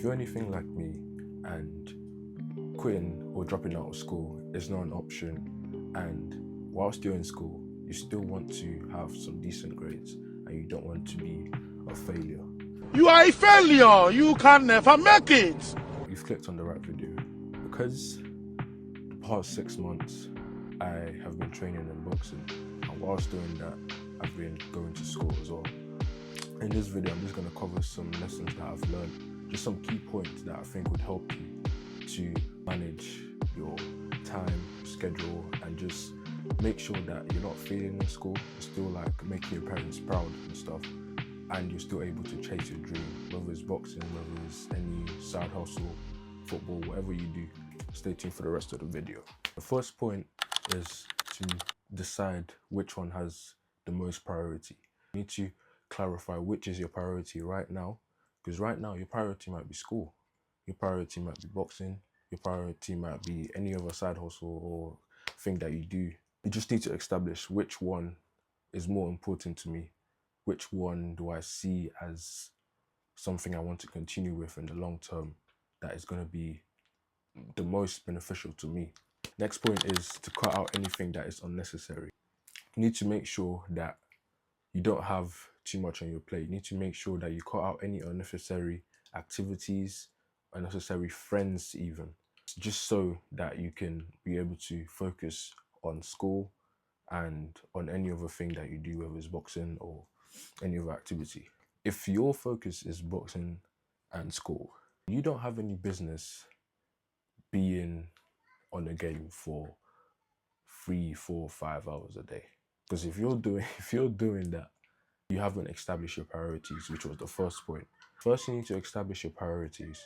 you're anything like me and quitting or dropping out of school is not an option, and whilst you're in school, you still want to have some decent grades and you don't want to be a failure, You are a failure. You can never make it. you've clicked on the right video. Because the past 6 months, I have been training in boxing, and whilst doing that, I've been going to school as well. In this video, I'm just going to cover some lessons that I've learned, just some key points that I think would help you to manage your time, schedule, and just make sure that you're not failing in school, you're still like making your parents proud and stuff, and you're still able to chase your dream, whether it's boxing, whether it's any side hustle, football, whatever you do. Stay tuned for the rest of the video. The first point is to decide which one has the most priority. You need to clarify which is your priority right now, because right now your priority might be school, your priority might be boxing, your priority might be any other side hustle or thing that you do. You just need to establish which one is more important to me, which one do I see as something I want to continue with in the long term that is going to be the most beneficial to me. Next point is to cut out anything that is unnecessary. You need to make sure that you don't have too much on your plate. You need to make sure that you cut out any unnecessary activities, unnecessary friends even, just so that you can be able to focus on school and on any other thing that you do, whether it's boxing or any other activity. If your focus is boxing and school, you don't have any business being on a game for 3, 4, 5 hours a day. Because if you're doing that, you haven't established your priorities, which was the first point. First, you need to establish your priorities,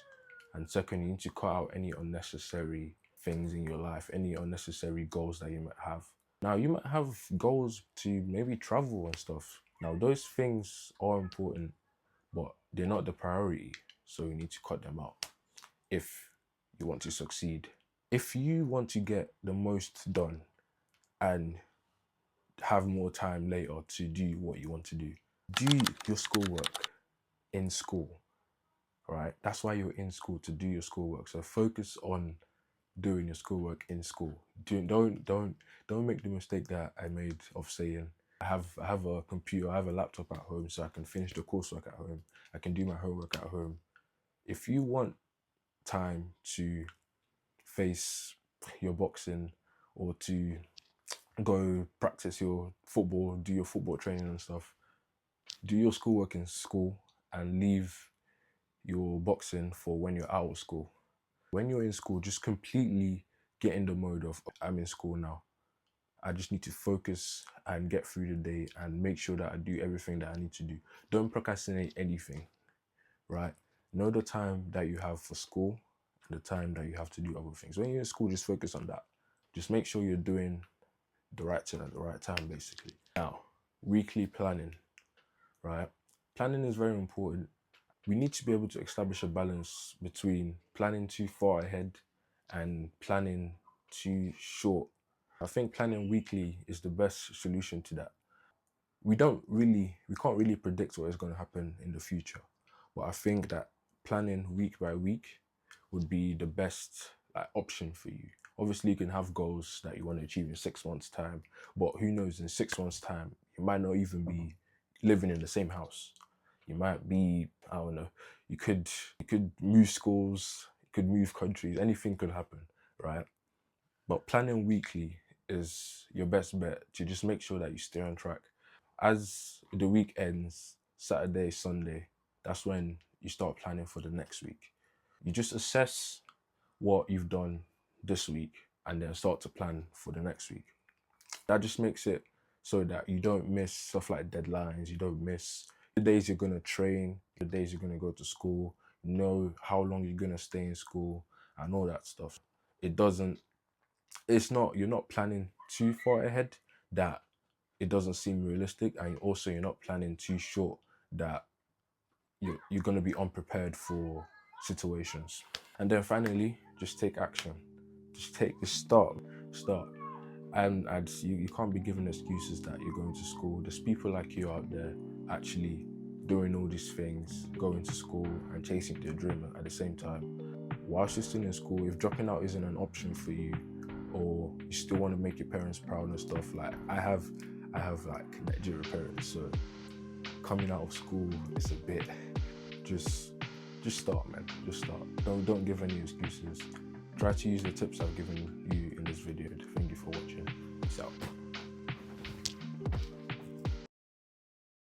and second, you need to cut out any unnecessary things in your life, any unnecessary goals that you might have. Now, you might have goals to maybe travel and stuff. Now, those things are important, but they're not the priority, so you need to cut them out if you want to succeed. If you want to get the most done and have more time later to do what you want to do your schoolwork in school, right? That's why you're in school, to do your schoolwork. So focus on doing your schoolwork in school. Don't make the mistake that I made of saying I have a computer, I have a laptop at home, so I can finish the coursework at home, I can do my homework at home. If you want time to face your boxing or to go practice your football, do your football training and stuff, do your schoolwork in school and leave your boxing for when you're out of school. When you're in school, just completely get in the mode of, I'm in school now. I just need to focus and get through the day and make sure that I do everything that I need to do. Don't procrastinate anything, right? Know the time that you have for school and the time that you have to do other things. When you're in school, just focus on that. Just make sure you're doing the right thing at the right time, basically. Now, weekly planning, right? Planning is very important. We need to be able to establish a balance between planning too far ahead and planning too short. I think planning weekly is the best solution to that. We can't really predict what is going to happen in the future, but I think that planning week by week would be the best option for you. Obviously, you can have goals that you want to achieve in 6 months' time, but who knows, in 6 months' time, you might not even be living in the same house. You might be, I don't know, you could move schools, you could move countries, anything could happen, right? But planning weekly is your best bet to just make sure that you stay on track. As the week ends, Saturday, Sunday, that's when you start planning for the next week. You just assess what you've done this week and then start to plan for the next week. That just makes it so that you don't miss stuff like deadlines, you don't miss the days you're going to train, the days you're going to go to school, know how long you're going to stay in school and all that stuff. You're not planning too far ahead that it doesn't seem realistic, and also you're not planning too short that you're going to be unprepared for situations. And then finally, just take action. Just start. And you can't be given excuses that you're going to school. There's people like you out there actually doing all these things, going to school and chasing your dream at the same time. Whilst you're still in school, if dropping out isn't an option for you, or you still want to make your parents proud and stuff, like I have like Nigerian parents, so coming out of school is a bit, just start, man. Just start. Don't give any excuses. Try to use the tips I've given you in this video. Thank you for watching. Peace out.